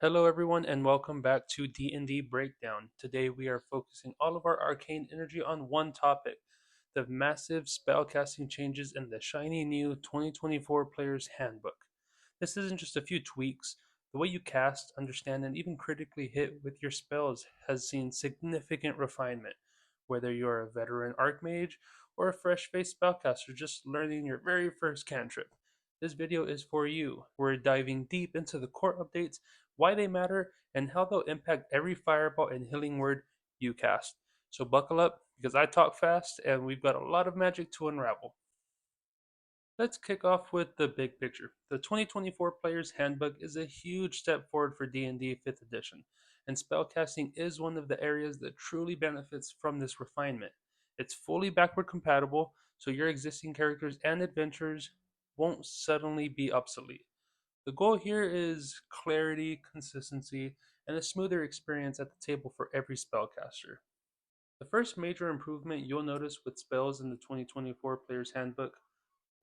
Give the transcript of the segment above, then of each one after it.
Hello everyone and welcome back to D&D Breakdown. Today we are focusing all of our arcane energy on one topic, the massive spellcasting changes in the shiny new 2024 Player's Handbook. This isn't just a few tweaks. The way you cast, understand, and even critically hit with your spells has seen significant refinement. Whether you're a veteran archmage or a fresh-faced spellcaster just learning your very first cantrip, this video is for you. We're diving deep into the core updates, why they matter, and how they'll impact every fireball and healing word you cast. So buckle up because I talk fast and we've got a lot of magic to unravel. Let's kick off with the big picture. The 2024 Player's Handbook is a huge step forward for D&D 5th edition, and spellcasting is one of the areas that truly benefits from this refinement. It's fully backward compatible, so your existing characters and adventures won't suddenly be obsolete. The goal here is clarity, consistency, and a smoother experience at the table for every spellcaster. The first major improvement you'll notice with spells in the 2024 Player's Handbook: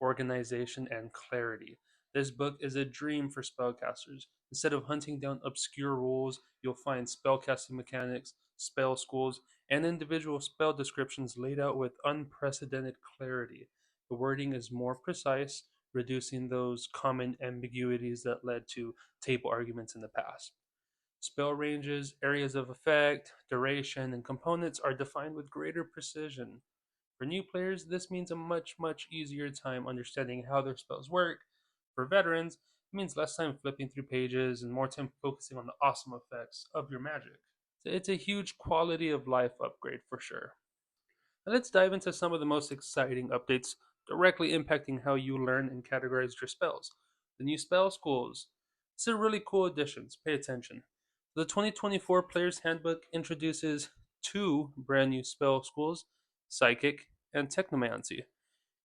organization and clarity. This book is a dream for spellcasters. Instead of hunting down obscure rules, you'll find spellcasting mechanics, spell schools, and individual spell descriptions laid out with unprecedented clarity. The wording is more precise, reducing those common ambiguities that led to table arguments in the past. Spell ranges, areas of effect, duration, and components are defined with greater precision. For new players, this means a much easier time understanding how their spells work. For veterans, it means less time flipping through pages and more time focusing on the awesome effects of your magic. So it's a huge quality of life upgrade for sure. Now let's dive into some of the most exciting updates directly impacting how you learn and categorize your spells. The new spell schools. These are really cool additions. Pay attention. The 2024 Player's Handbook introduces two brand new spell schools: Psychic and Technomancy.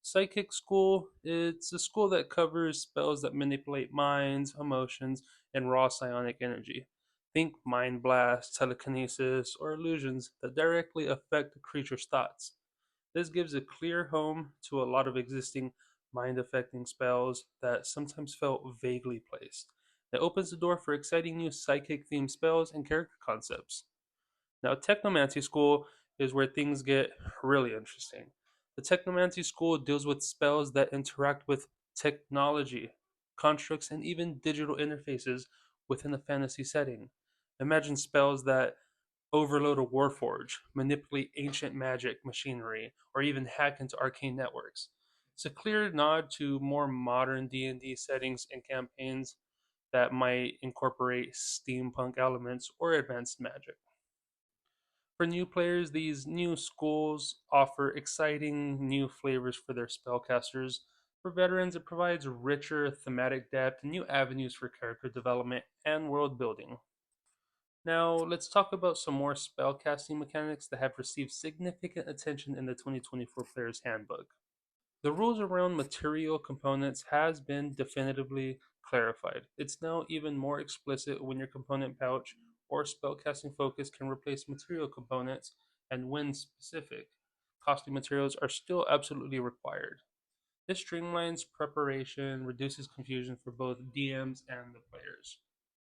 Psychic School, it's a school that covers spells that manipulate minds, emotions, and raw psionic energy. Think mind blast, telekinesis, or illusions that directly affect the creature's thoughts. This gives a clear home to a lot of existing mind affecting spells that sometimes felt vaguely placed. It opens the door for exciting new psychic themed spells and character concepts. Now, Technomancy School is where things get really interesting. The Technomancy School deals with spells that interact with technology, constructs, and even digital interfaces within a fantasy setting. Imagine spells that overload a warforge, manipulate ancient magic machinery, or even hack into arcane networks. It's a clear nod to more modern D&D settings and campaigns that might incorporate steampunk elements or advanced magic. For new players, these new schools offer exciting new flavors for their spellcasters. For veterans, it provides richer thematic depth and new avenues for character development and world building. Now, let's talk about some more spellcasting mechanics that have received significant attention in the 2024 Player's Handbook. The rules around material components has been definitively clarified. It's now even more explicit when your component pouch or spellcasting focus can replace material components, and when specific, costly materials are still absolutely required. This streamlines preparation, reduces confusion for both DMs and the players.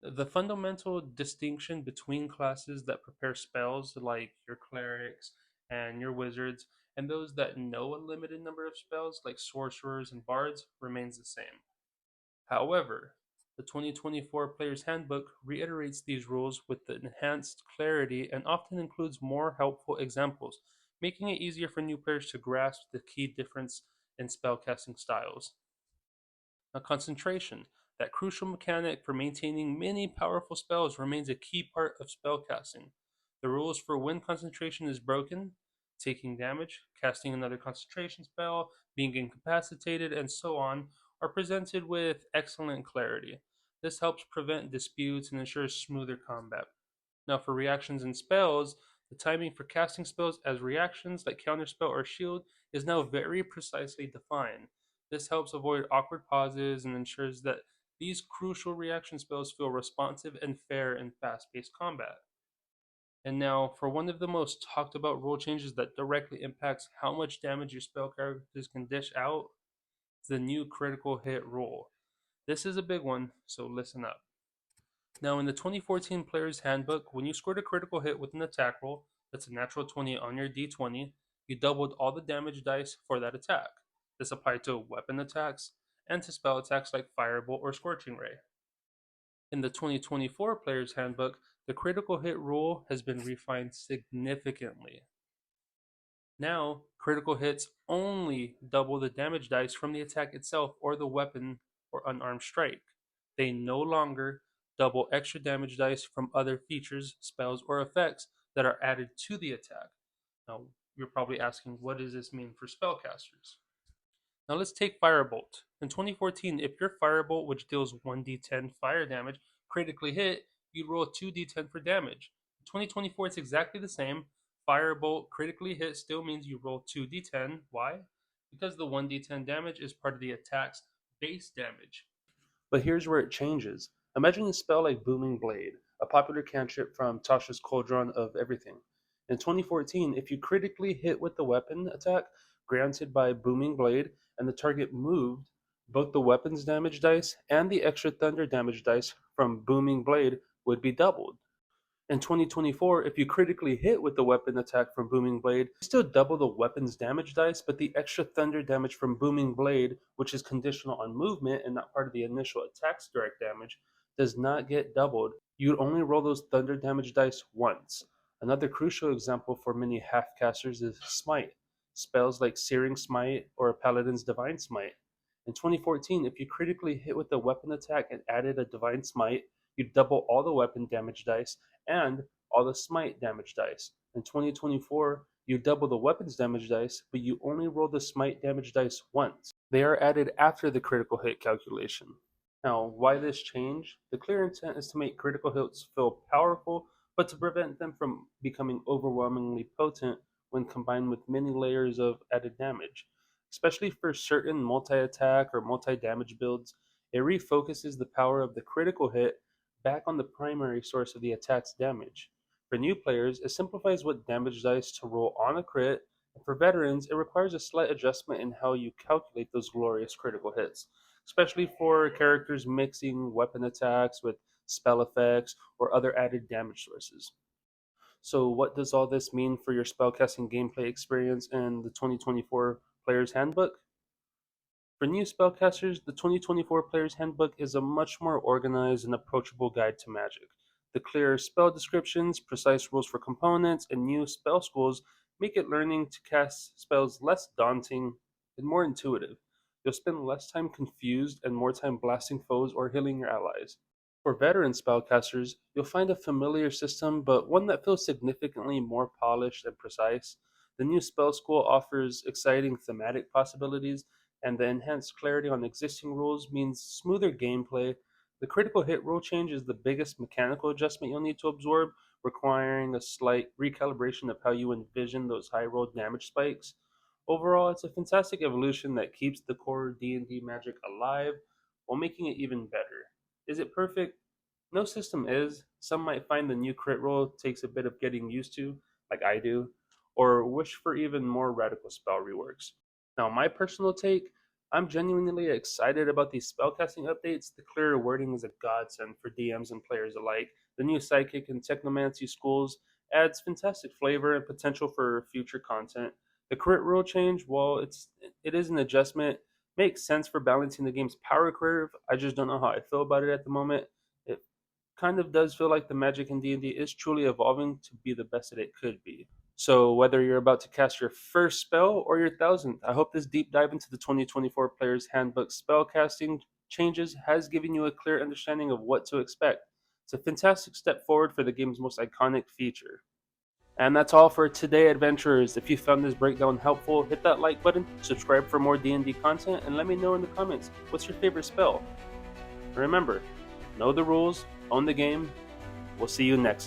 The fundamental distinction between classes that prepare spells, like your clerics and your wizards, and those that know a limited number of spells, like sorcerers and bards, remains the same. However, the 2024 Player's Handbook reiterates these rules with enhanced clarity and often includes more helpful examples, making it easier for new players to grasp the key difference in spellcasting styles. Now, concentration, that crucial mechanic for maintaining many powerful spells, remains a key part of spellcasting. The rules for when concentration is broken, taking damage, casting another concentration spell, being incapacitated, and so on, are presented with excellent clarity. This helps prevent disputes and ensures smoother combat. Now, for reactions and spells, the timing for casting spells as reactions like counterspell or shield is now very precisely defined. This helps avoid awkward pauses and ensures that these crucial reaction spells feel responsive and fair in fast paced combat. And now, for one of the most talked about rule changes that directly impacts how much damage your spell characters can dish out, is the new critical hit rule. This is a big one, so listen up. Now, in the 2014 Player's Handbook, when you scored a critical hit with an attack roll, that's a natural 20 on your d20, you doubled all the damage dice for that attack. This applied to weapon attacks and to spell attacks like Firebolt or Scorching Ray. In the 2024 Player's Handbook, the critical hit rule has been refined significantly. Now, critical hits only double the damage dice from the attack itself or the weapon or unarmed strike. They no longer double extra damage dice from other features, spells, or effects that are added to the attack. Now, you're probably asking, what does this mean for spellcasters? Now let's take Firebolt. In 2014, if your Firebolt, which deals 1d10 fire damage, critically hit, you'd roll 2d10 for damage. In 2024, it's exactly the same. Firebolt critically hit still means you roll 2d10. Why? Because the 1d10 damage is part of the attack's base damage. But here's where it changes. Imagine a spell like Booming Blade, a popular cantrip from Tasha's Cauldron of Everything. In 2014, if you critically hit with the weapon attack granted by Booming Blade and the target moved, both the weapon's damage dice and the extra thunder damage dice from Booming Blade would be doubled. In 2024, if you critically hit with the weapon attack from Booming Blade, you still double the weapon's damage dice, but the extra thunder damage from Booming Blade, which is conditional on movement and not part of the initial attack's direct damage, does not get doubled. You'd only roll those thunder damage dice once. Another crucial example for many half-casters is Smite, spells like Searing Smite or Paladin's Divine Smite. In 2014, if you critically hit with a weapon attack and added a Divine Smite, you double all the weapon damage dice and all the smite damage dice. In 2024, you double the weapons damage dice, but you only roll the smite damage dice once. They are added after the critical hit calculation. Now, why this change? The clear intent is to make critical hits feel powerful, but to prevent them from becoming overwhelmingly potent when combined with many layers of added damage. Especially for certain multi-attack or multi-damage builds, it refocuses the power of the critical hit back on the primary source of the attack's damage. For new players, it simplifies what damage dice to roll on a crit, and for veterans, it requires a slight adjustment in how you calculate those glorious critical hits, especially for characters mixing weapon attacks with spell effects or other added damage sources. So, what does all this mean for your spellcasting gameplay experience in the 2024 Player's Handbook? For new spellcasters, the 2024 Player's Handbook is a much more organized and approachable guide to Magic. The clear spell descriptions, precise rules for components, and new spell schools make it learning to cast spells less daunting and more intuitive. You'll spend less time confused and more time blasting foes or healing your allies. For veteran spellcasters, you'll find a familiar system, but one that feels significantly more polished and precise. The new spell school offers exciting thematic possibilities, and the enhanced clarity on existing rules means smoother gameplay. The critical hit rule change is the biggest mechanical adjustment you'll need to absorb, requiring a slight recalibration of how you envision those high roll damage spikes. Overall, it's a fantastic evolution that keeps the core D&D magic alive while making it even better. Is it perfect? No system is. Some might find the new crit roll takes a bit of getting used to, like I do, or wish for even more radical spell reworks. Now, my personal take, I'm genuinely excited about these spellcasting updates. The clearer wording is a godsend for DMs and players alike. The new Psychic and Technommancy schools adds fantastic flavor and potential for future content. The crit rule change, while it is an adjustment, makes sense for balancing the game's power curve. I just don't know how I feel about it at the moment. It kind of does feel like the Magic in D&D is truly evolving to be the best that it could be. So whether you're about to cast your first spell or your thousandth, I hope this deep dive into the 2024 Player's Handbook spellcasting changes has given you a clear understanding of what to expect. It's a fantastic step forward for the game's most iconic feature. And that's all for today, adventurers. If you found this breakdown helpful, hit that like button, subscribe for more D&D content, and let me know in the comments what's your favorite spell. Remember, know the rules, own the game. We'll see you next time.